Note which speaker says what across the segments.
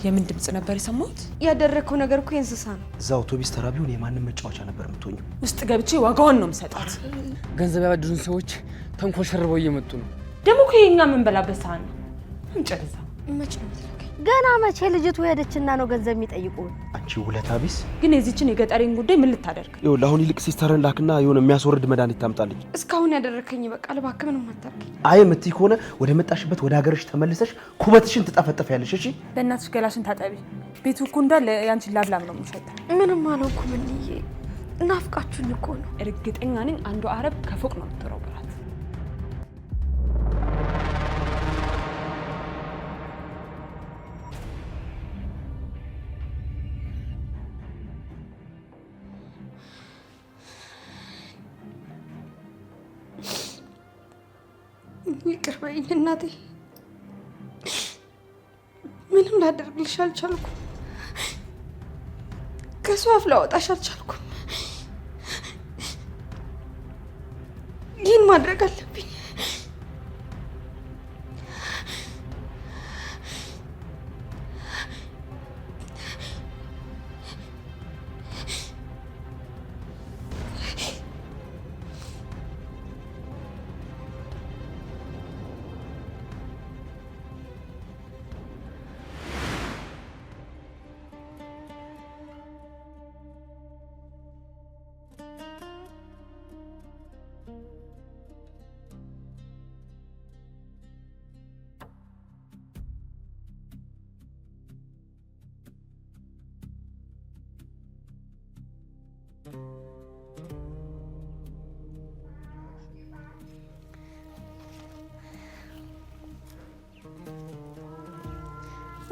Speaker 1: የምን ድምጽ ነበር የሰማሁት?
Speaker 2: ያደረከው ነገር እኮ የእንስሳ ነው።
Speaker 3: እዛ አውቶቢስ ተራ ቢሆን የማንም መጫወቻ ነበር የምትሆኚው።
Speaker 1: ውስጥ ገብቼ ዋጋውን ነው የምሰጣት።
Speaker 4: ገንዘብ ያበድሩን ሰዎች ተንኮል ሸርበው እየመጡ ነው።
Speaker 1: ደግሞ እኮ የኛ ምን በላበት ሳህን ነው። እንጨርሳ
Speaker 2: መች ነው የምትለቀኝ?
Speaker 5: ገና መቼ ልጅቱ ሄደችና ነው ገንዘብ የሚጠይቁ?
Speaker 3: አንቺ ውለታ ቢስ።
Speaker 1: ግን የዚችን የገጠሬን ጉዳይ ምን ልታደርግ?
Speaker 3: ይኸውልህ አሁን ይልቅ ሲስተርን ላክና የሆነ የሚያስወርድ መድኃኒት ታምጣልኝ።
Speaker 2: እስካሁን ያደረከኝ በቃ እባክህ ምንም አታርጊ።
Speaker 3: አይ የምትይ ከሆነ ወደ መጣሽበት ወደ ሀገርሽ ተመልሰሽ ኩበትሽን ትጠፈጥፊያለሽ። እሺ
Speaker 1: በእናትሽ ገላሽን ታጠቢ። ቤቱ እኮ እንዳለ ያንቺን ላብላም ነው የሚሸተው።
Speaker 2: ምንም አልሆንኩም እንዬ፣ ናፍቃችሁኝ እኮ ነው።
Speaker 1: እርግጠኛ ነኝ አንዱ አረብ ከፎቅ ነው የምትወረውራት።
Speaker 2: ይቅር በይኝ እናቴ፣ ምንም ላደርግልሽ አልቻልኩም። ከሷ አፍ ላወጣሽ አልቻልኩም። ይህን ማድረግ አለብኝ።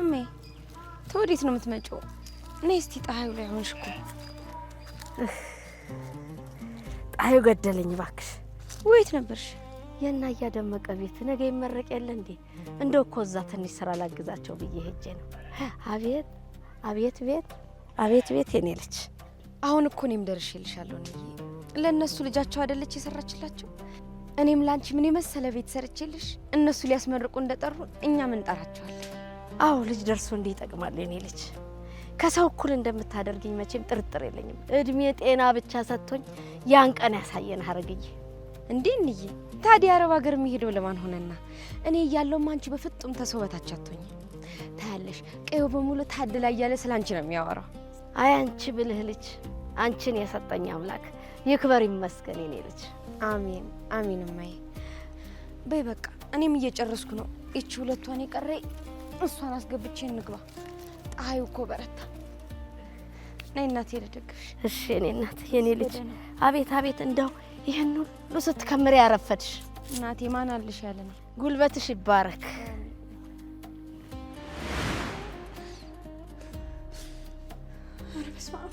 Speaker 2: እሜ ተወዴት ነው የምትመጪው? ነይ እስቲ ፀሐዩ ላይ ሆንሽ እኮ።
Speaker 5: ፀሐዩ ገደለኝ እባክሽ።
Speaker 2: ወይት ነበርሽ?
Speaker 5: የና እያደመቀ ቤት ነገ ይመረቅ የለ እንዴ? እንደው እኮ እዛ ትንሽ ስራ ላግዛቸው ብዬ ሄጄ ነው። አቤት አቤት ቤት አቤት ቤት የኔ ልጅ።
Speaker 2: አሁን እኮ እኔም ደርሼልሻለሁ ነይ። ለእነሱ ልጃቸው አይደለች የሰራችላቸው? እኔም ላንቺ ምን የመሰለ ቤት ሰርቼልሽ እነሱ ሊያስመርቁ እንደጠሩ እኛ ምን ጠራቸዋለን?
Speaker 5: አዎ ልጅ ደርሶ እንዲህ ይጠቅማል የኔ ልጅ። ከሰው እኩል እንደምታደርግኝ መቼም ጥርጥር የለኝም። እድሜ ጤና ብቻ ሰጥቶኝ ያን ቀን ያሳየን ሀረግዬ።
Speaker 2: እንዴ እንዬ፣ ታዲያ አረብ ሀገር የሚሄደው ለማን ሆነና? እኔ እያለሁም አንቺ በፍጹም ተሰውበታች አትሆኝ። ታያለሽ ቀዩ በሙሉ ታድላ እያለ ስላንቺ ነው የሚያወራው።
Speaker 5: አይ አንቺ ብልህ ልጅ፣ አንቺን የሰጠኝ አምላክ ይክበር ይመስገን የኔ ልጅ።
Speaker 2: አሜን አሜን። እማዬ በይ በቃ እኔም እየጨረስኩ ነው። እቺ ሁለቷን የቀረኝ እሷን አስገብቼ እንግባ። ፀሐዩ እኮ በረታ። ነይ እናቴ ልደግፍሽ።
Speaker 5: እሺ የኔ እናት የኔ ልጅ። አቤት አቤት፣ እንደው ይሄን ሁሉ ስትከምሪ ያረፈድሽ
Speaker 2: እናቴ። ማን አልሽ ያለ ነው።
Speaker 5: ጉልበትሽ ይባረክ።
Speaker 2: ኧረ በስመ አብ፣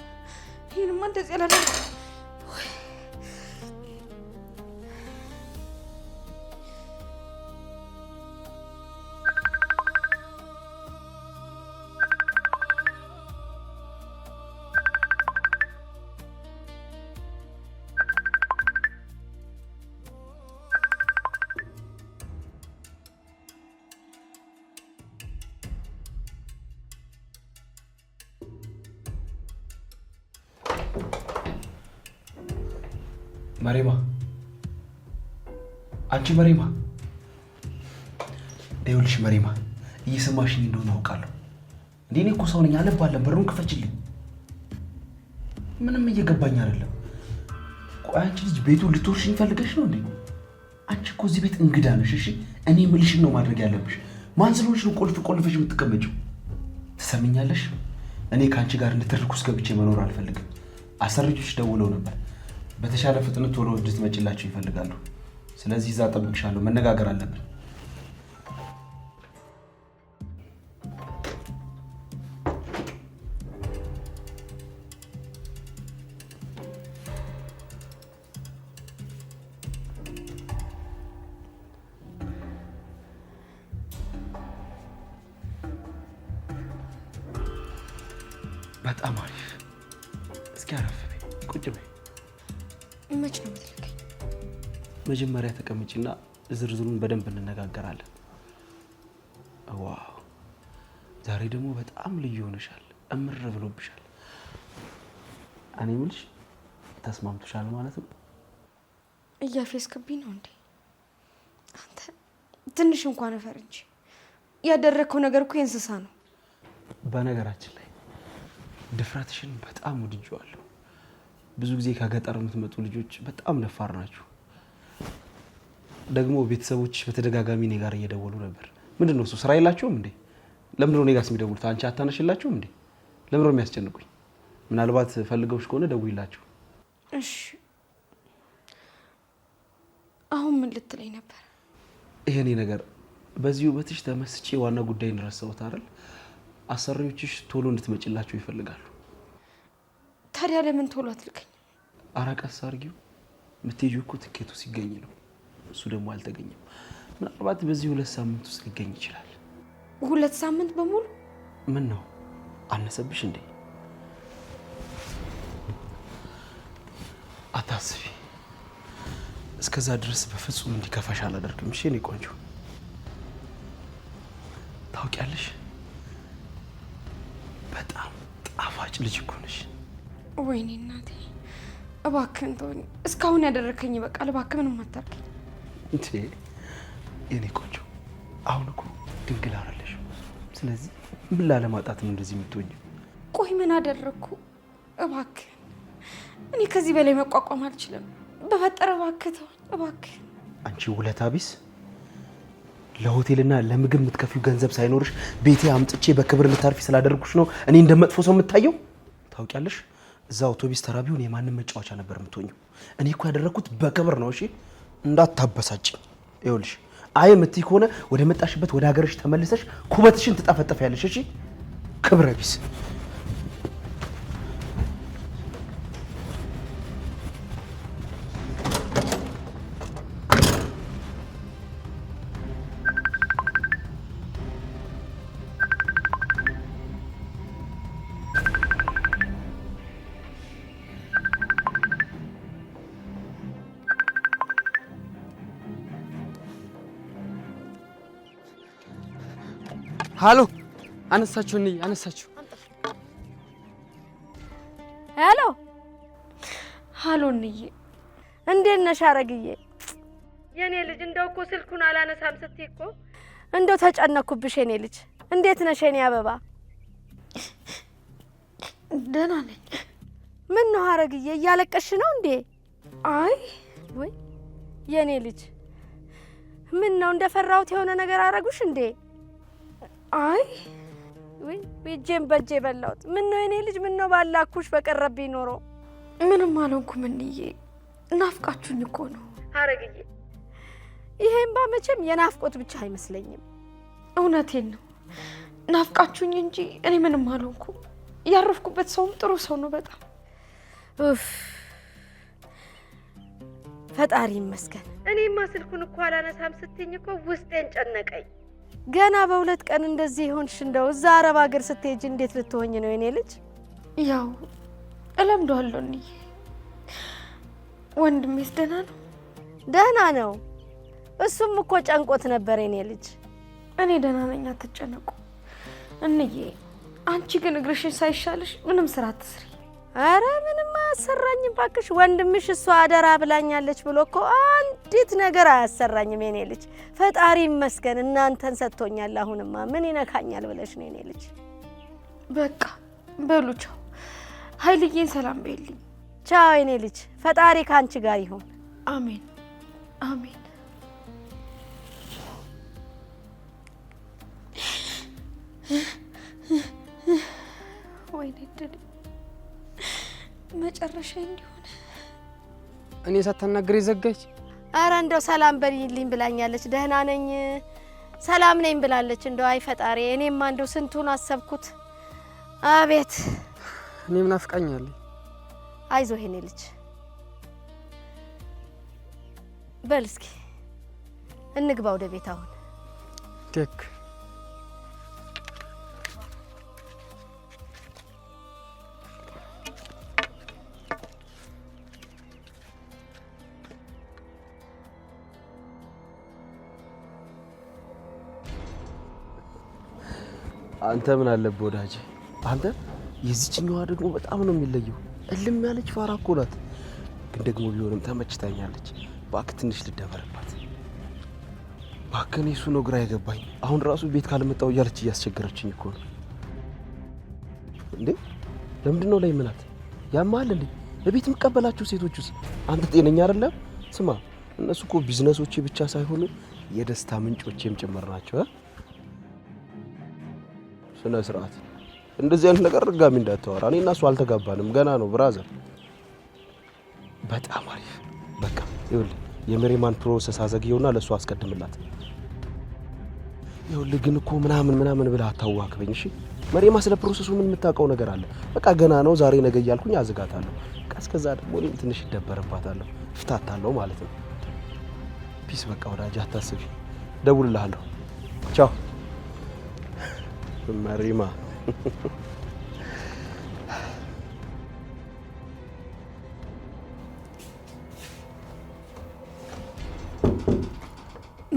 Speaker 2: ይሄንማ እንደዚህ አላደረኩም።
Speaker 3: መሪማ፣ አንቺ መሪማ፣ ይኸውልሽ መሪማ፣ እየሰማሽኝ እንደሆነ አውቃለሁ። እንዴ እኔ እኮ ሰው ነኝ፣ አነባለሁ። በሩን ክፈችልኝ። ምንም እየገባኝ አይደለም። ቆይ አንቺ ልጅ ቤቱን ልትወርሽኝ ፈልገሽ ነው እንዴ? አንቺ እኮ እዚህ ቤት እንግዳ ነሽ። እሺ እኔ የምልሽን ነው ማድረግ ያለብሽ። ማን ስለሆንሽ ነው ቆልፈሽ የምትቀመጪው? ትሰሚኛለሽ? እኔ ከአንቺ ጋር እንድትርኩስ ገብቼ መኖር አልፈልግም። አሰሪቶች ደውለው ነበር። በተሻለ ፍጥነት ቶሎ እንድትመጪላቸው ይፈልጋሉ። ስለዚህ እዛ እጠብቅሻለሁ። መነጋገር አለብን። በጣም አሪፍ። እስኪ አረፍ በይ፣ ቁጭ በይ።
Speaker 2: መች ነው የምትልከኝ?
Speaker 3: መጀመሪያ ተቀመጪና ዝርዝሩን በደንብ እንነጋገራለን። ዋው ዛሬ ደግሞ በጣም ልዩ ሆነሻል። እምር ብሎብሻል። እኔ የምልሽ ተስማምቶሻል ማለት ነው?
Speaker 2: እያፌስክብኝ ነው እንዴ? አንተ ትንሽ እንኳን ነፈር እንጂ ያደረከው ነገር እኮ የእንስሳ ነው።
Speaker 3: በነገራችን ላይ ድፍረትሽን በጣም ወድጄዋለሁ። ብዙ ጊዜ ከገጠር የምትመጡ ልጆች በጣም ደፋር ናችሁ። ደግሞ ቤተሰቦች በተደጋጋሚ እኔ ጋር እየደወሉ ነበር። ምንድነው እሱ ስራ የላችሁም እንዴ? ለምንድነው እኔ ጋር የሚደውሉት? አንቺ አታነሽላችሁም እንዴ? ለምንድነው የሚያስጨንቁኝ? ምናልባት ፈልገውሽ ከሆነ ደውይላችሁ።
Speaker 2: እሺ አሁን ምን ልትለኝ ነበር?
Speaker 3: ይሄኔ ነገር በዚህ ውበትሽ ተመስጬ ዋና ጉዳይን ረሳሁት አይደል? አሰሪዎችሽ ቶሎ እንድትመጪላቸው ይፈልጋሉ።
Speaker 2: ታዲያ ለምን ቶሎ አትልከኝ?
Speaker 3: አራቀስ አርጊው። የምትሄጂው እኮ ትኬቱ ሲገኝ ነው። እሱ ደግሞ አልተገኘም። ምናልባት በዚህ 2 ሳምንት ውስጥ ሊገኝ ይችላል።
Speaker 2: 2 ሳምንት በሙሉ?
Speaker 3: ምን ነው አነሰብሽ እንዴ? አታስቢ። እስከዛ ድረስ በፍጹም እንዲከፋሽ አላደርግም። እሺ እኔ ቆንጆ፣ ታውቂያለሽ በጣም ጣፋጭ ልጅ እኮ ነሽ።
Speaker 2: ወይኔ እናቴ እባክህን ተወኝ። እስካሁን ያደረከኝ ይበቃል። እባክህ ምንም አታርገኝ።
Speaker 3: እንዴ የኔ ቆንጆ፣ አሁን እኮ ድንግል አይደለሽ። ስለዚህ ምን ላለማጣት ነው እንደዚህ የምትሆኝ?
Speaker 2: ቆይ ምን አደረኩ? እባክህ እኔ ከዚህ በላይ መቋቋም አልችልም። በፈጠረ እባክህ ተወኝ እባክህ።
Speaker 3: አንቺ ውለታ ቢስ! ለሆቴልና ለምግብ የምትከፍዩ ገንዘብ ሳይኖርሽ ቤቴ አምጥቼ በክብር ልታርፊ ስላደረኩሽ ነው እኔ እንደመጥፎ ሰው የምታየው። ታውቂያለሽ እዛ አውቶቢስ ተራ ቢሆን የማንም መጫወቻ ነበር የምትሆኚው። እኔ እኮ ያደረኩት በክብር ነው። እሺ እንዳታበሳጭ። ይኸውልሽ አይ የምትይ ከሆነ ወደ መጣሽበት ወደ ሀገርሽ ተመልሰሽ ኩበትሽን ትጠፈጠፊያለሽ። እሺ ክብረ ቢስ!
Speaker 4: ሃሎ አነሳችሁ? እንይ አነሳችሁ?
Speaker 5: ሄሎ
Speaker 2: ሃሎ እንዬ፣
Speaker 5: እንዴት ነሽ አረግዬ?
Speaker 6: የኔ ልጅ እንደው እኮ ስልኩን አላነሳም ስትይ እኮ
Speaker 5: እንደው ተጨነኩብሽ የኔ ልጅ። እንዴት ነሽ የኔ አበባ?
Speaker 2: ደህና ነኝ።
Speaker 5: ምን ነው አረግዬ እያለቀሽ ነው እንዴ?
Speaker 2: አይ
Speaker 5: ወይ የኔ ልጅ ምን ነው እንደፈራሁት የሆነ ነገር አረጉሽ እንዴ?
Speaker 2: አይ
Speaker 5: ወይ እጄን በእጄ በላሁት። ምን ነው የኔ ልጅ ምን ነው ባላኩሽ በቀረብኝ ኖሮ።
Speaker 2: ምንም አልሆንኩም እንዬ፣ ናፍቃችሁኝ እኮ ነው።
Speaker 6: ሀረግዬ
Speaker 5: ይሄን ባመቼም የናፍቆት ብቻ አይመስለኝም።
Speaker 2: እውነቴን ነው ናፍቃችሁኝ እንጂ እኔ ምንም አልሆንኩም። ያረፍኩበት ሰውም ጥሩ ሰው ነው በጣም።
Speaker 5: ኡፍ ፈጣሪ ይመስገን።
Speaker 6: እኔማ ስልኩን እኮ አላነሳም ስትይኝ እኮ ውስጤን ጨነቀኝ።
Speaker 5: ገና በ2 ቀን እንደዚህ ይሆንሽ? እንደው እዛ አረብ ሀገር ስትሄጂ እንዴት ልትሆኝ ነው የኔ ልጅ?
Speaker 2: ያው እለምደዋለሁ እንዬ። ወንድሜስ ደህና ነው?
Speaker 5: ደህና ነው። እሱም እኮ ጨንቆት ነበር የኔ ልጅ።
Speaker 2: እኔ ደህና ነኝ፣ አትጨነቁ እንዬ። አንቺ ግን እግርሽን ሳይሻልሽ ምንም ስራ አትስሪ።
Speaker 5: አረ ምንም አያሰራኝም ባክሽ። ወንድምሽ እሷ አደራ ብላኛለች ብሎ እኮ አንዲት ነገር አያሰራኝም የኔ ልጅ። ፈጣሪ ይመስገን እናንተን ሰጥቶኛል። አሁንማ ምን ይነካኛል ብለሽ ነው የኔ ልጅ?
Speaker 2: በቃ በሉ ቻው። ኃይልዬን ሰላም በይልኝ።
Speaker 5: ቻው የኔ ልጅ። ፈጣሪ ካንቺ ጋር ይሁን።
Speaker 2: አሜን አሜን። ወይኔ ድል መጨረሻ እንዲሆነ
Speaker 4: እኔ ሳታናግር ዘጋች።
Speaker 5: አረ እንደው ሰላም በልልኝ ብላኛለች። ደህና ነኝ ሰላም ነኝ ብላለች። እንደው አይ ፈጣሪ፣ እኔማ እንደው ስንቱን አሰብኩት። አቤት
Speaker 4: እኔም ናፍቃኛለች።
Speaker 5: አይዞህ የኔ ልጅ። በል እስኪ እንግባ ወደ ቤት አሁን።
Speaker 4: ደግ
Speaker 3: አንተ ምን አለብህ ወዳጄ? አንተ የዚህኛዋ ደግሞ በጣም ነው የሚለየው። እልም ያለች ፋራ እኮ ናት። ግን ደግሞ ቢሆንም ተመችታኛለች። እባክህ ትንሽ ልደበርባት። እባክህ እሱ ነው ግራ የገባኝ። አሁን ራሱ ቤት ካልመጣሁ እያለች እያስቸገረችኝ እኮ ነው። እንዴ ለምንድን ነው ላይ ምናት ያማል እንዴ? ለቤት የምቀበላችሁ ሴቶቹስ አንተ ጤነኛ አይደለም? ስማ እነሱ እኮ ቢዝነሶቼ ብቻ ሳይሆኑ የደስታ ምንጮቼም ጭምር ናቸው። ስነ ስርዓት እንደዚህ አይነት ነገር ድጋሚ እንዳታወራ። እኔ እና እሱ አልተጋባንም፣ ገና ነው ብራዘር። በጣም አሪፍ። በቃ ይኸውልህ የመሪማን ፕሮሰስ አዘግየውና ለሱ አስቀድምላት። ይኸውልህ ግን እኮ ምናምን ብለህ አታዋክበኝ እሺ? መሪማ ስለ ፕሮሰሱ ምን የምታውቀው ነገር አለ? በቃ ገና ነው ዛሬ ነገ እያልኩኝ አዝጋታለሁ። እስከዛ ደግሞ እኔም ትንሽ ይደበርባታለሁ፣ ፍታታለሁ ማለት ነው። ፒስ በቃ ወዳጅ አታስቢ፣ ደውልልሃለሁ። ቻው መሪማ።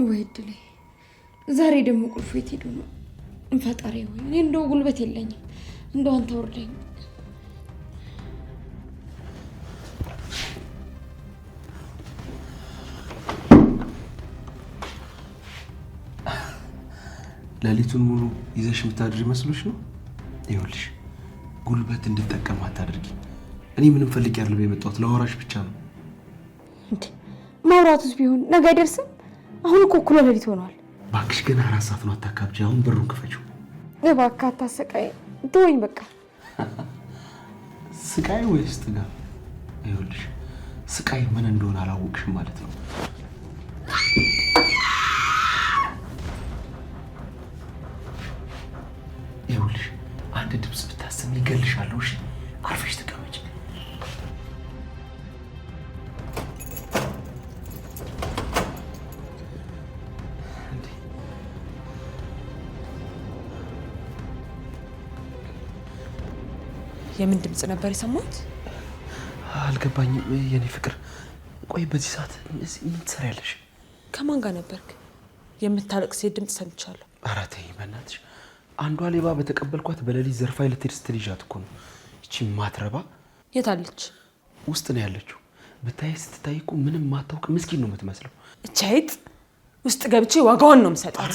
Speaker 2: ወይ እድሌ! ዛሬ ደግሞ ቁልፉ የት ሄዱ ነው? ፈጣሪ ሆይ እኔ እንደው ጉልበት የለኝም፣ እንደው አንተ ወርደኝ።
Speaker 3: ሌሊቱን ሙሉ ይዘሽ የምታድሪ መስሎሽ ነው? ይኸውልሽ ጉልበት እንድጠቀም አታድርጊ። እኔ ምንም ፈልጌ አይደለም የመጣሁት፣ ለወራሽ ብቻ ነው።
Speaker 2: እንዴ ማውራቱስ ቢሆን ነገ አይደርስም? አሁን እኮ እኩለ ሌሊት ሆኗል።
Speaker 3: እባክሽ ገና 4 ሰዓት ነው፣ አታካብጂ። አሁን በሩን ክፈችው።
Speaker 2: እባክህ አታሰቃይ፣ ተወኝ በቃ።
Speaker 3: ስቃይ ወይስ ጥጋብ? ይኸውልሽ ስቃይ ምን እንደሆነ አላወቅሽም ማለት ነው። ይኸውልሽ አንድ ድምፅ ብታሰሚ ይገልሻለሁ። እሺ አርፈሽ ተቀመጪ።
Speaker 1: የምን ድምጽ ነበር የሰማሁት?
Speaker 3: አልገባኝም የኔ ፍቅር። ቆይ በዚህ ሰዓት ምን ትሰሪያለሽ?
Speaker 1: ከማን ጋር ነበርክ? የምታለቅስ ሴት ድምጽ ሰምቻለሁ።
Speaker 3: ኧረ ተይ በእናትሽ። አንዷ ሌባ በተቀበልኳት በሌሊት ዘርፋይ ልትሄድ ስትል ይዣት እኮ ነው። እቺ ማትረባ
Speaker 1: የት አለች?
Speaker 3: ውስጥ ነው ያለችው። ብታይ ስትታይ እኮ ምንም ማታውቅ ምስኪን ነው የምትመስለው።
Speaker 1: እቺ አይጥ ውስጥ ገብቼ ዋጋዋን ነው የምሰጣት።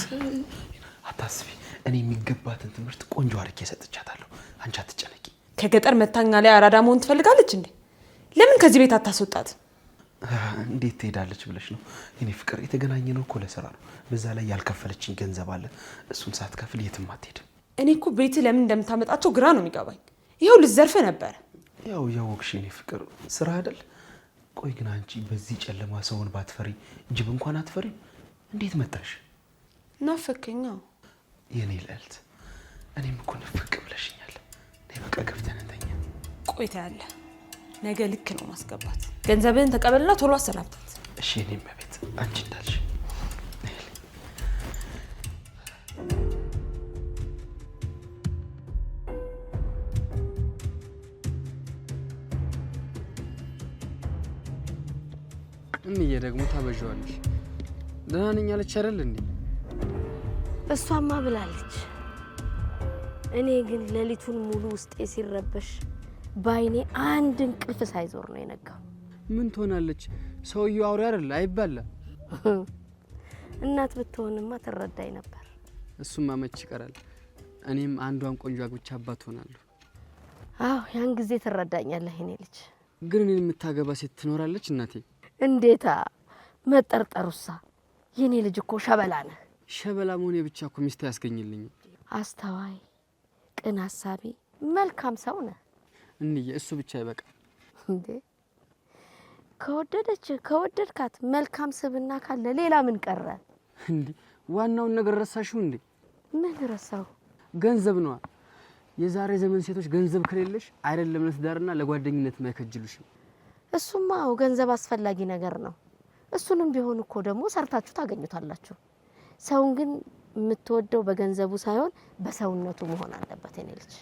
Speaker 3: አታስቢ፣ እኔ የሚገባትን ትምህርት ቆንጆ አድርጌ ሰጥቻታለሁ። አንቺ አትጨነቂ።
Speaker 1: ከገጠር መታኛ ላይ አራዳ መሆን ትፈልጋለች እንዴ? ለምን ከዚህ ቤት አታስወጣት?
Speaker 3: እንዴት ትሄዳለች ብለሽ ነው? የኔ ፍቅር የተገናኘነው እኮ ለስራ ነው። በዛ ላይ ያልከፈለችኝ ገንዘብ አለ። እሱን ሳትከፍል የትም አትሄድም።
Speaker 1: እኔ እኮ ቤት ለምን እንደምታመጣቸው ግራ ነው የሚገባኝ። ይኸው ልትዘርፍ ነበር።
Speaker 3: ያው ያወቅሽ የኔ ፍቅር ስራ አይደል? ቆይ ግን አንቺ በዚህ ጨለማ ሰውን ባትፈሪ ጅብ እንኳን አትፈሪ? እንዴት መጣሽ?
Speaker 1: ናፈከኛ
Speaker 3: የኔ ልዕልት። እኔም እኮ ንፍቅ ብለሽኛል። ነይ በቃ ገብተን እንተኛ።
Speaker 1: ቆይታ ያለ ነገ ልክ ነው ማስገባት። ገንዘብህን ተቀበልና ቶሎ አሰናብታት።
Speaker 3: እሺ እኔም በቤት አንቺ እንዳልሽ።
Speaker 4: እምዬ ደግሞ ታበዣዋለሽ። ደህና ነኝ አለች አይደል እንዴ?
Speaker 5: እሷማ ብላለች። እኔ ግን ሌሊቱን ሙሉ ውስጤ ሲረበሽ ባይኔ አንድ እንቅልፍ ሳይዞር ነው የነጋው።
Speaker 4: ምን ትሆናለች? ሰውየው አውሬ አይደል? አይባላ።
Speaker 5: እናት ብትሆንማ ትረዳኝ ነበር።
Speaker 4: እሱማ መች ይቀራል። እኔም አንዷን ቆንጆ አግብቻ አባት ሆናለሁ።
Speaker 5: አዎ ያን ጊዜ ትረዳኛለህ የኔ ልጅ።
Speaker 4: ግን እኔን የምታገባ ሴት ትኖራለች እናቴ?
Speaker 5: እንዴታ መጠርጠሩሳ። የኔ ልጅ እኮ ሸበላ ነህ።
Speaker 4: ሸበላ መሆኔ ብቻ እኮ ሚስት ያስገኝልኝ።
Speaker 5: አስተዋይ፣ ቅን ሀሳቢ፣ መልካም ሰው ነህ።
Speaker 4: እንዬ እሱ ብቻ ይበቃ
Speaker 5: እንዴ? ከወደድካት መልካም ስብና ካለ ሌላ ምን ቀረ
Speaker 4: እንዴ? ዋናውን ነገር ረሳሽው እንዴ?
Speaker 5: ምን ረሳው?
Speaker 4: ገንዘብ ነዋ። የዛሬ ዘመን ሴቶች ገንዘብ ከሌለሽ አይደለም ለትዳርና ለጓደኝነት ማይከጅሉሽ።
Speaker 5: እሱማ ገንዘብ አስፈላጊ ነገር ነው። እሱንም ቢሆን እኮ ደግሞ ሰርታችሁ ታገኙታላችሁ። ሰውን ግን የምትወደው በገንዘቡ ሳይሆን በሰውነቱ መሆን አለበት የኔ ልጅ።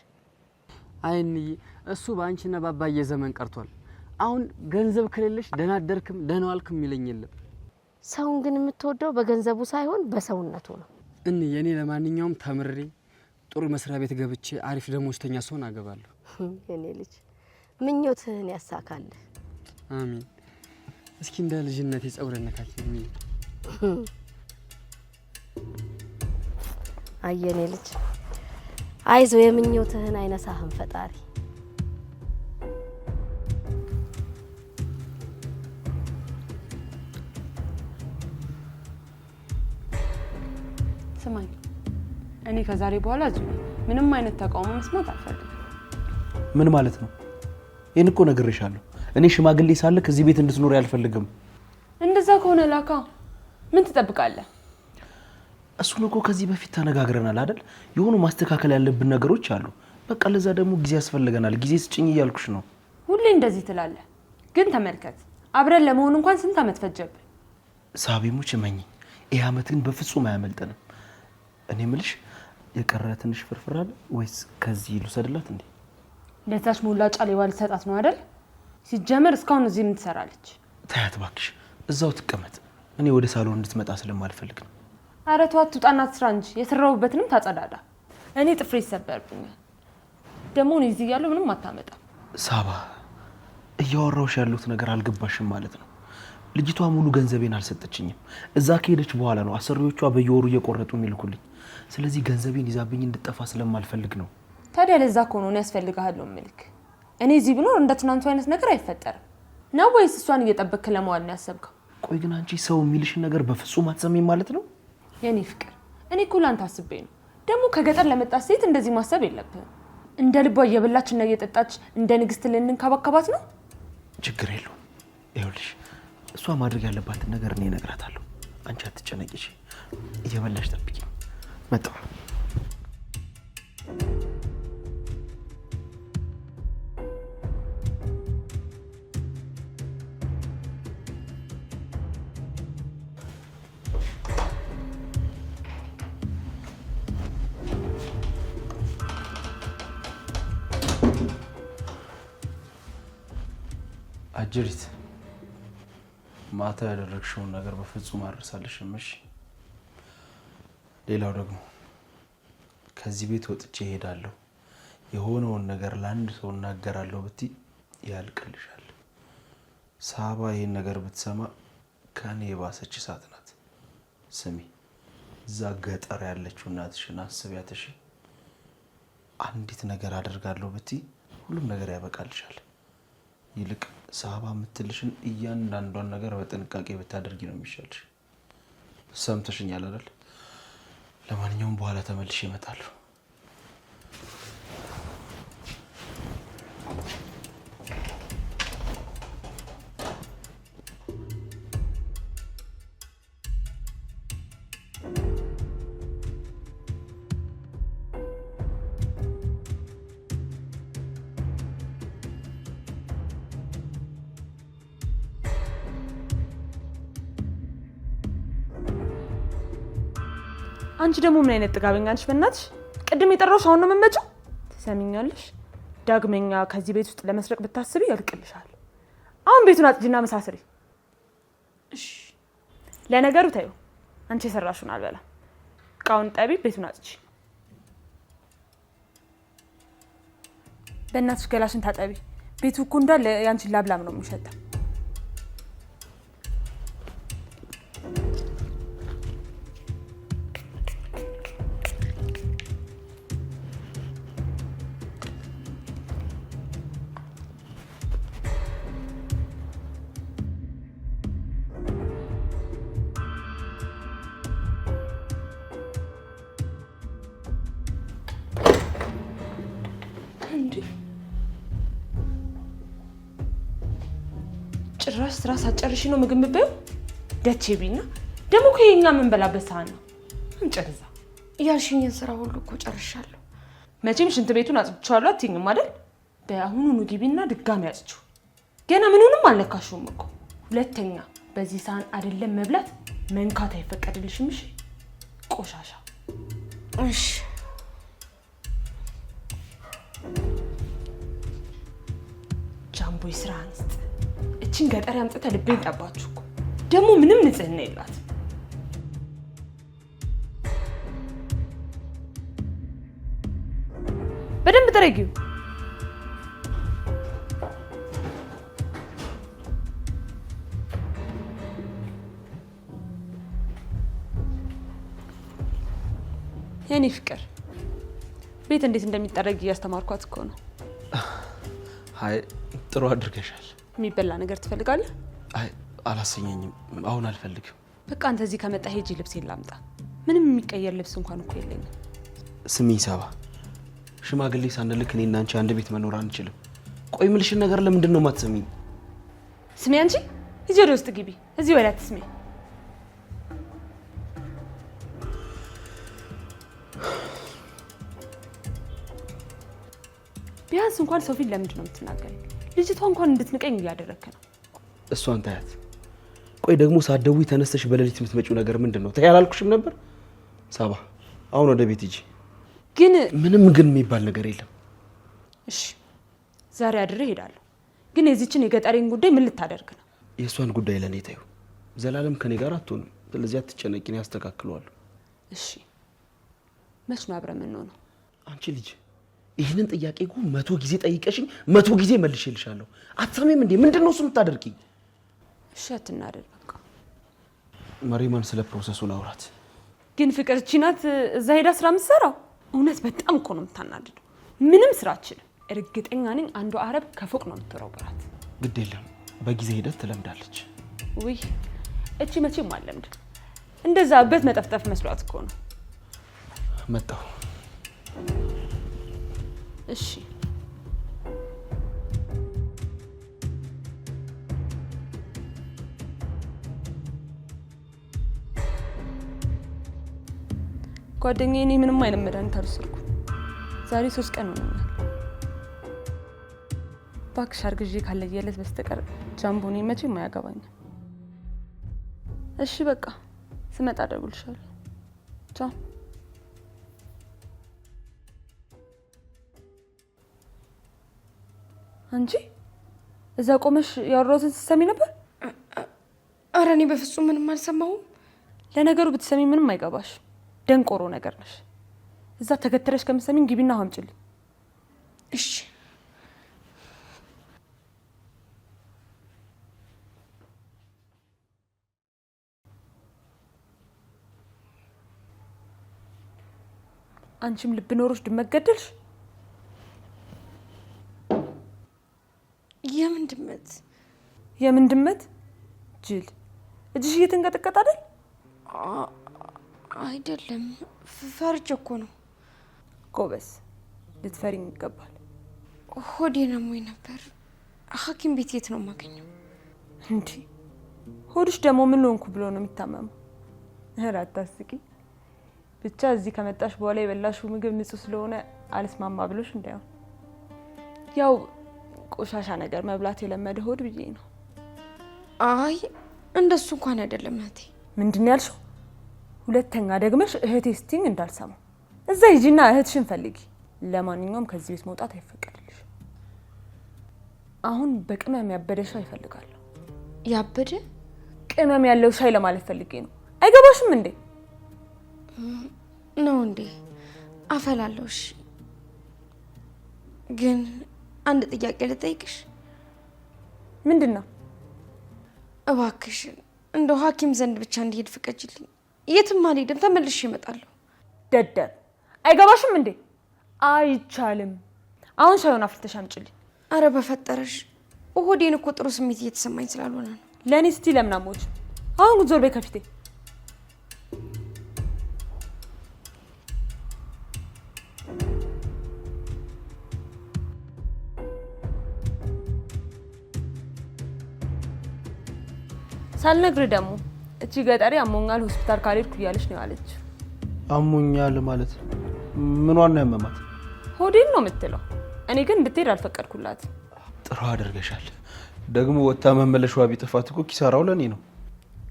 Speaker 4: አይንዬ እሱ ባንቺና ባባዬ ዘመን ቀርቷል። አሁን ገንዘብ ከሌለሽ ደህና አደርክም ደህና ዋልክም ይለኝ የለም።
Speaker 5: ሰውን ግን የምትወደው በገንዘቡ ሳይሆን በሰውነቱ ነው።
Speaker 4: እንዬ እኔ ለማንኛውም ተምሬ ጥሩ መስሪያ ቤት ገብቼ አሪፍ ደሞዝተኛ ሰውን አገባለሁ።
Speaker 5: የኔ ልጅ ምኞትህን ያሳካልህ።
Speaker 4: አሜን። እስኪ እንደ ልጅነቴ ጸጉር ነካኪኝ።
Speaker 5: አየኔ ልጅ አይዞ የምኞትህን አይነሳህም ፈጣሪ።
Speaker 1: ስማኝ፣ እኔ ከዛሬ በኋላ ምንም አይነት ተቃውሞ መስማት አልፈልግም።
Speaker 3: ምን ማለት ነው? ይሄን እኮ ነግሬሻለሁ። እኔ ሽማግሌ ሳለ ከዚህ ቤት እንድትኖር አልፈልግም።
Speaker 1: እንደዛ ከሆነ ላካ ምን ትጠብቃለህ?
Speaker 3: እሱን እኮ ከዚህ በፊት ተነጋግረናል አይደል? የሆኑ ማስተካከል ያለብን ነገሮች አሉ። በቃ ለዛ ደግሞ ጊዜ ያስፈልገናል። ጊዜ ስጭኝ እያልኩሽ ነው።
Speaker 1: ሁሌ እንደዚህ ትላለህ፣ ግን ተመልከት፣ አብረን ለመሆን እንኳን ስንት አመት ፈጀብን።
Speaker 3: ሳቢሙች እመኚ፣ ይሄ አመት ግን በፍጹም አያመልጠንም። እኔ ምልሽ የቀረ ትንሽ ፍርፍር አለ ወይስ ከዚህ ልውሰድላት እንዴ?
Speaker 1: ለዛች ሞላጫ ሌባ ልትሰጣት ነው አይደል? ሲጀመር እስካሁን እዚህ ምን ትሰራለች?
Speaker 3: ታያት እባክሽ፣ እዛው ትቀመጥ። እኔ ወደ ሳሎን እንድትመጣ ስለማልፈልግ ነው።
Speaker 1: ኧረ ተዋት፣ ትውጣና ትስራ እንጂ የሰራሁበትንም ታጸዳዳ። እኔ ጥፍሬ ይሰበርብኛል። ደግሞ እኔ እዚህ እያለሁ ምንም አታመጣም።
Speaker 3: ሳባ፣ እያወራሁሽ ያሉት ነገር አልገባሽም ማለት ነው። ልጅቷ ሙሉ ገንዘቤን አልሰጠችኝም። እዛ ከሄደች በኋላ ነው አሰሪዎቿ በየወሩ እየቆረጡ የሚልኩልኝ። ስለዚህ ገንዘቤን ይዛብኝ እንድጠፋ ስለማልፈልግ ነው።
Speaker 1: ታዲያ ለዛ እኮ ነው እኔ ያስፈልግሃለሁ ምልክ። እኔ እዚህ ብኖር እንደ ትናንቱ አይነት ነገር አይፈጠርም ነው ወይስ እሷን እየጠበቅክ ለመዋል ነው ያሰብከው?
Speaker 3: ቆይ ግን አንቺ ሰው የሚልሽን ነገር በፍጹም አትሰሚም ማለት ነው?
Speaker 1: የኔ ፍቅር፣ እኔ እኮ ላንተ አስቤ ነው። ደግሞ ከገጠር ለመጣች ሴት እንደዚህ ማሰብ የለብህም። እንደ ልቧ እየበላችና እየጠጣች እንደ ንግስት ልንንከባከባት ነው።
Speaker 3: ችግር የለውም። ይኸውልሽ እሷ ማድረግ ያለባትን ነገር እኔ እነግራታለሁ። አንቺ አትጨነቂ። እየበላሽ ጠብቂ። መጣሁ። አጅሪት፣ ማታ ያደረግሽውን ነገር በፍጹም አልረሳልሽም። እሺ? ሌላው ደግሞ ከዚህ ቤት ወጥቼ እሄዳለሁ፣ የሆነውን ነገር ለአንድ ሰው እናገራለሁ ብትይ ያልቅልሻል። ሳባ ይሄን ነገር ብትሰማ ከኔ የባሰች እሳት ናት። ስሚ፣ እዛ ገጠር ያለችው እናትሽን አስቢያት። እሺ? አንዲት ነገር አደርጋለሁ ብትይ ሁሉም ነገር ያበቃልሻል። ይልቅ ሳባ የምትልሽን እያንዳንዷን ነገር በጥንቃቄ ብታደርጊ ነው የሚሻልሽ። ሰምተሽኛል አይደል? ለማንኛውም በኋላ ተመልሼ እመጣለሁ።
Speaker 1: አንቺ ደግሞ ምን አይነት ጥጋበኛ ነሽ? በእናትሽ ቅድም የጠራሁሽ አሁን ነው የምትመጪው? ትሰሚኛለሽ? ዳግመኛ ከዚህ ቤት ውስጥ ለመስረቅ ብታስቢ ያልቅልሻል። አሁን ቤቱን አጽጂና ምሳ ስሪ። እሺ። ለነገሩ ታዩ፣ አንቺ የሰራሽውን አልበላም። እቃውን ጠቢ፣ ቤቱን አጽጂ። በእናትሽ ገላሽን ታጠቢ። ቤቱ እኮ እንዳለ ያንቺን ላብላም ነው የሚሸተው። ጭራሽ ስራ ሳጨርሽ ነው ምግብ የምትበይው? ደቼቢና ደግሞ እኮ የኛ የምንበላበት ሰሃን ነው። እንጨርዛ
Speaker 2: ያልሽኝን ስራ ሁሉ እኮ ጨርሻለሁ።
Speaker 1: መቼም ሽንት ቤቱን አጽድቻለሁ አትይኝም አይደል? በአሁኑኑ ግቢና ድጋሚ አጽጂው። ገና ምኑንም አልነካሽውም እኮ። ሁለተኛ በዚህ ሰሃን አይደለም መብላት መንካት አይፈቀድልሽም። እሺ? ቆሻሻ።
Speaker 2: እሺ።
Speaker 1: ጃምቦይ ስራ አንስት። እቺን ገጠር አምጥተህ ልቤን ጠባችሁ እኮ። ደግሞ ምንም ንጽህና የላትም። በደንብ ጥረጊው። የኔ ፍቅር ቤት እንዴት እንደሚጠረግ እያስተማርኳት እኮ ነው።
Speaker 3: አይ ጥሩ አድርገሻል።
Speaker 1: የሚበላ ነገር ትፈልጋለህ?
Speaker 3: አይ አላሰኘኝም፣ አሁን አልፈልግም።
Speaker 1: በቃ አንተ እዚህ ከመጣ ሄጂ ልብሴን ላምጣ። ምንም የሚቀየር ልብስ እንኳን እኮ የለኝም።
Speaker 3: ስሚኝ ሳባ፣ ሽማግሌ ሳንልክ እኔና አንቺ አንድ ቤት መኖር አንችልም። ቆይ ምልሽን ነገር ለምንድን ነው የማትሰሚኝ?
Speaker 1: ስሚ አንቺ፣ ሂጂ ወደ ውስጥ ግቢ። እዚህ ወዲያ አትስሚ። ቢያንስ እንኳን ሰው ፊት ለምንድን ነው የምትናገረኝ? ልጅቷ እንኳን እንድትንቀኝ እያደረክ ነው።
Speaker 3: እሷን ታያት። ቆይ ደግሞ ሳትደውይ ተነስተሽ በሌሊት የምትመጪው ነገር ምንድን ነው? ተይ አላልኩሽም ነበር? ሳባ አሁን ወደ ቤት ሂጂ።
Speaker 1: ግን
Speaker 3: ምንም ግን የሚባል ነገር የለም።
Speaker 1: እሺ ዛሬ አድሬ እሄዳለሁ። ግን የዚችን የገጠሬን ጉዳይ ምን ልታደርግ ነው?
Speaker 3: የእሷን ጉዳይ ለእኔ ተይው። ዘላለም ከኔ ጋር አትሆንም። ስለዚህ አትጨነቂ፣ እኔ አስተካክለዋለሁ።
Speaker 1: እሺ መች ነው አብረን የምንሆነው?
Speaker 3: አንቺ ልጅ ይህንን ጥያቄ እኮ 100 ጊዜ ጠይቀሽኝ 100 ጊዜ መልሼልሻለሁ። አትሰሚም እንዴ? ምንድን ነው እሱ የምታደርጊ?
Speaker 1: እሺ አትናደድ በቃ።
Speaker 3: መሪማን ስለ ፕሮሰሱ ላውራት።
Speaker 1: ግን ፍቅር እቺ ናት እዛ ሄዳ ስራ የምትሰራው? እውነት በጣም እኮ ነው የምታናድደው። ምንም ስራ አትችልም። እርግጠኛ ነኝ አንዱ አረብ ከፎቅ ነው የምትወረውራት።
Speaker 3: ግድ የለም በጊዜ ሂደት ትለምዳለች።
Speaker 1: ውይ እቺ መቼም አለምድ። እንደዛ በት መጠፍጠፍ መስሏት እኮ ነው።
Speaker 3: መጣሁ።
Speaker 1: እሺ ጓደኛዬ እኔ ምንም አይነት መድኃኒት አልወሰድኩም። ዛሬ 3 ቀን ሆኖኛል። እባክሽ አርግዤ ካለየለት በስተቀር ጃምቦኔ መቼም አያገባኝም። እሺ በቃ ስመጣ እደውልልሻለሁ። ቻው። አንቺ እዛ ቆመሽ ያወራሁትን ስትሰሚ ነበር?
Speaker 2: ኧረ እኔ በፍጹም ምንም አልሰማሁም።
Speaker 1: ለነገሩ ብትሰሚ ምንም አይገባሽ። ደንቆሮ ነገር ነሽ። እዛ ተገትረሽ ከምትሰሚኝ ግቢና አምጪልኝ።
Speaker 2: እሺ
Speaker 1: አንቺም ልብ ኖሮሽ ድመት ገደልሽ?
Speaker 2: የምን ድመት?
Speaker 1: የምን ድመት? ጅል እጅሽ እየተንቀጠቀጠ አይደል?
Speaker 2: አይደለም ፈርቼ እኮ ነው።
Speaker 1: ጎበዝ፣ ልትፈሪኝ ይገባል።
Speaker 2: ሆዴን አሞኝ ነበር። ሐኪም ቤት የት ነው የማገኘው?
Speaker 1: እንዴ ሆድሽ ደግሞ ምን ሆንኩ ብሎ ነው የሚታመመው? ኧረ አታስቂ። ብቻ እዚህ ከመጣሽ በኋላ የበላሽው ምግብ ንጹህ ስለሆነ አልስማማ ብሎሽ እንዳይሆን። ያው ቆሻሻ ነገር መብላት የለመደ ሆድ ብዬ ነው።
Speaker 2: አይ እንደሱ እንኳን አይደለም እህቴ።
Speaker 1: ምንድን ነው ያልሽው? ሁለተኛ ደግመሽ እህቴ ስትይኝ እንዳልሰማ። እዛ ሂጂና እህትሽን ፈልጊ። ለማንኛውም ከዚህ ቤት መውጣት አይፈቀድልሽ። አሁን በቅመም ያበደ ሻይ እፈልጋለሁ።
Speaker 2: ያበደ?
Speaker 1: ቅመም ያለው ሻይ ለማለት ፈልጌ ነው። አይገባሽም እንዴ?
Speaker 2: ነው እንዴ? አፈላለሁ። እሺ ግን አንድ ጥያቄ ልጠይቅሽ።
Speaker 1: ምንድን ነው?
Speaker 2: እባክሽን እንደው ሐኪም ዘንድ ብቻ እንዲሄድ ፍቀጅልኝ። የትም አልሄድም፣ ተመልሼ እመጣለሁ።
Speaker 1: ደደብ አይገባሽም እንዴ? አይቻልም። አሁን ሻዩን አፍልተሽ አምጪልኝ።
Speaker 2: አረ በፈጠረሽ፣ ሆዴን እኮ ጥሩ ስሜት እየተሰማኝ ስላልሆነ ነው።
Speaker 1: ለእኔ ስቲ ለምን አሞች? አሁን ዞር በይ ከፊቴ። ሳልነግርህ ደግሞ እቺ ገጠሬ አሞኛል ሆስፒታል ካልሄድኩ እያለች ነው ያለች።
Speaker 3: አሞኛል ማለት ምኗን ነው ያመማት?
Speaker 1: ሆዴን ነው የምትለው። እኔ ግን እንድትሄድ አልፈቀድኩላት።
Speaker 3: ጥሩ አድርገሻል። ደግሞ ወታ መመለሻዋ ቢጠፋት እኮ ኪሳራው ለኔ ነው።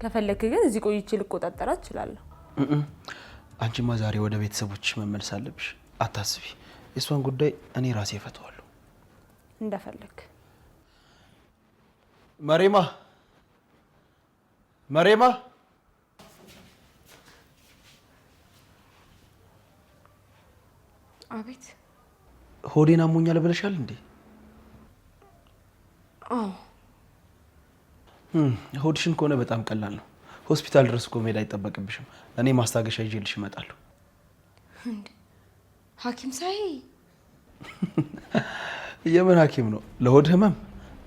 Speaker 1: ከፈለክ ግን እዚህ ቆይቼ ልቆጣጠራት እችላለሁ።
Speaker 3: አንቺማ ዛሬ ወደ ቤተሰቦችሽ መመለስ አለብሽ። አታስቢ፣ የእሷን ጉዳይ እኔ ራሴ እፈታዋለሁ።
Speaker 1: እንደፈለክ።
Speaker 3: መሬማ መሬማ፣
Speaker 2: አቤት።
Speaker 3: ሆዴን አሞኛል ብለሻል እንዴ? ሆድሽን ከሆነ በጣም ቀላል ነው። ሆስፒታል ድረስ እኮ መሄድ አይጠበቅብሽም። እኔ ማስታገሻ ይዤልሽ እመጣለሁ።
Speaker 2: ሐኪም ሳይ
Speaker 3: የምን ሐኪም ነው? ለሆድ ህመም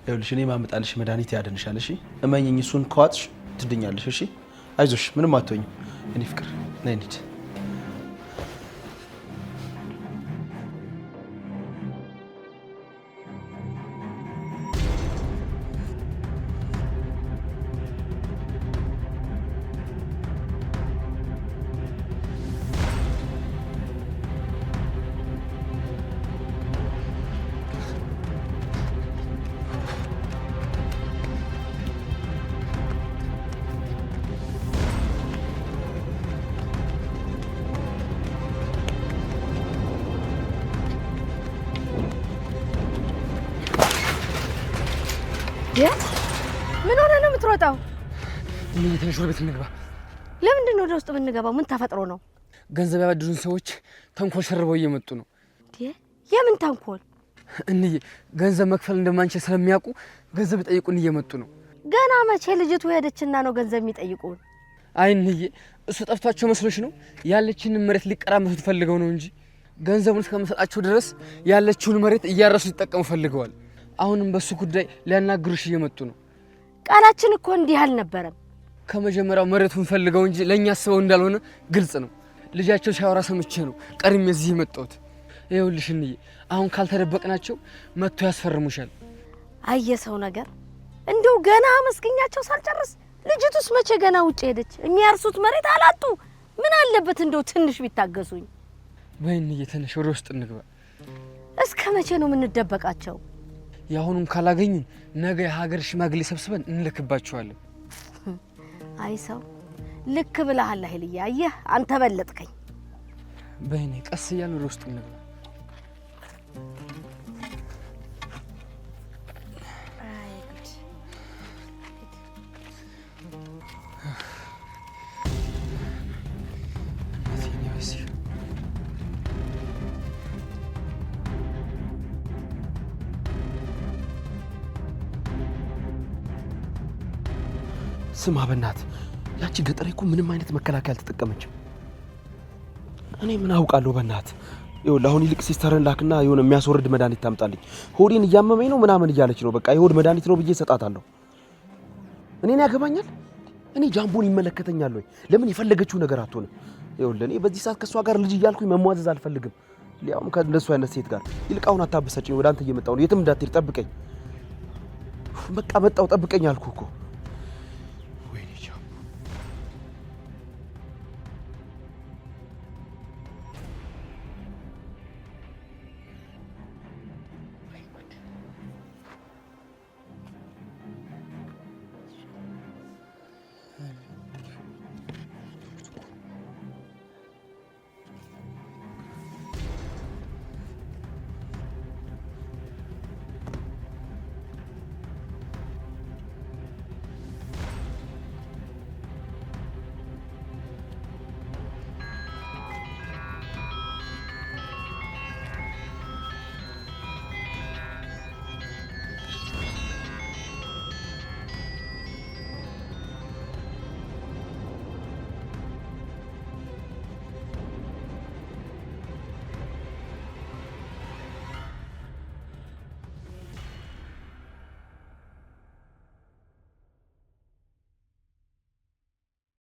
Speaker 3: ይኸውልሽ፣ እኔ ማመጣልሽ መድኃኒት ያድንሻል። እሺ እመኝኝ፣ እሱን ከዋጥሽ ትድኛለሽ። እሺ አይዞሽ፣ ምንም አትሆኝም። እኔ ፍቅር ነይ እንሂድ።
Speaker 5: ምን ሆነ ነው የምትሮጣው?
Speaker 4: እኔ ትንሽ ወደ ቤት እንግባ።
Speaker 5: ለምንድን ነው ወደ ውስጥ የምንገባው? ምን ተፈጥሮ ነው?
Speaker 4: ገንዘብ ያበድሩን ሰዎች ተንኮል ሸርበው እየመጡ ነው።
Speaker 5: የምን ተንኮል?
Speaker 4: እንዬ ገንዘብ መክፈል እንደማንችል ስለሚያውቁ ገንዘብ ይጠይቁን እየመጡ ነው።
Speaker 5: ገና መቼ ልጅቱ ሄደችና ነው ገንዘብ የሚጠይቁን?
Speaker 4: አይ እንዬ እሱ ጠፍቷቸው መስሎሽ ነው? ያለችንን መሬት ሊቀራመቱ ፈልገው ነው እንጂ ገንዘቡን እስከምሰጣቸው ድረስ ያለችውን መሬት እያረሱ ሊጠቀሙ ፈልገዋል። አሁንም በሱ ጉዳይ ሊያናግሩሽ እየመጡ ነው።
Speaker 5: ቃላችን እኮ እንዲህ አልነበረም።
Speaker 4: ከመጀመሪያው መሬቱን ፈልገው እንጂ ለኛ አስበው እንዳልሆነ ግልጽ ነው። ልጃቸው ሲያወራ ሰምቼ ነው ቀድሜ እዚህ የመጣሁት። ይኸውልሽ እንዬ አሁን ካልተደበቅናቸው መጥቶ ያስፈርሙሻል።
Speaker 5: አየሰው ነገር እንዲሁ ገና አመስግኛቸው ሳልጨርስ ልጅቱስ መቼ ገና ውጭ ሄደች? የሚያርሱት መሬት አላጡ። ምን አለበት እንደው ትንሽ ቢታገሱኝ።
Speaker 4: በእንዬ ተነሽ ወደ ውስጥ እንግባ።
Speaker 5: እስከ መቼ ነው የምንደበቃቸው?
Speaker 4: ያሁኑን ካላገኙን ነገ የሀገር ሽማግሌ ሰብስበን እንልክባቸዋለን።
Speaker 5: አይ ሰው ልክ ብለሃል ኃይልዬ። አየህ አንተ በለጥከኝ።
Speaker 4: በእኔ ቀስ እያልን ወደ ውስጥ እንግባ።
Speaker 3: ስማ በእናትህ ያቺ ገጠሬ እኮ ምንም አይነት መከላከያ አልተጠቀመችም። እኔ ምን አውቃለሁ በእናትህ። ይኸውልህ አሁን ይልቅ ሲስተርን ላክና የሆነ የሚያስወርድ መድኃኒት ታምጣልኝ። ሆዴን እያመመኝ ነው ምናምን እያለች ነው። በቃ የሆድ መድኃኒት ነው ብዬ እሰጣታለሁ። እኔን ያገባኛል? እኔ ጃምቦን ይመለከተኛል ወይ? ለምን የፈለገችው ነገር አትሆንም? ይኸውልህ እኔ በዚህ ሰዓት ከእሷ ጋር ልጅ እያልኩኝ መሟዘዝ አልፈልግም። ሊያውም ከእንደሱ አይነት ሴት ጋር። ይልቅ አሁን አታበሰጭኝ። ወደ አንተ እየመጣሁ ነው። የትም እንዳትሄድ ጠብቀኝ። በቃ መጣሁ፣ ጠብቀኝ አልኩህ እኮ።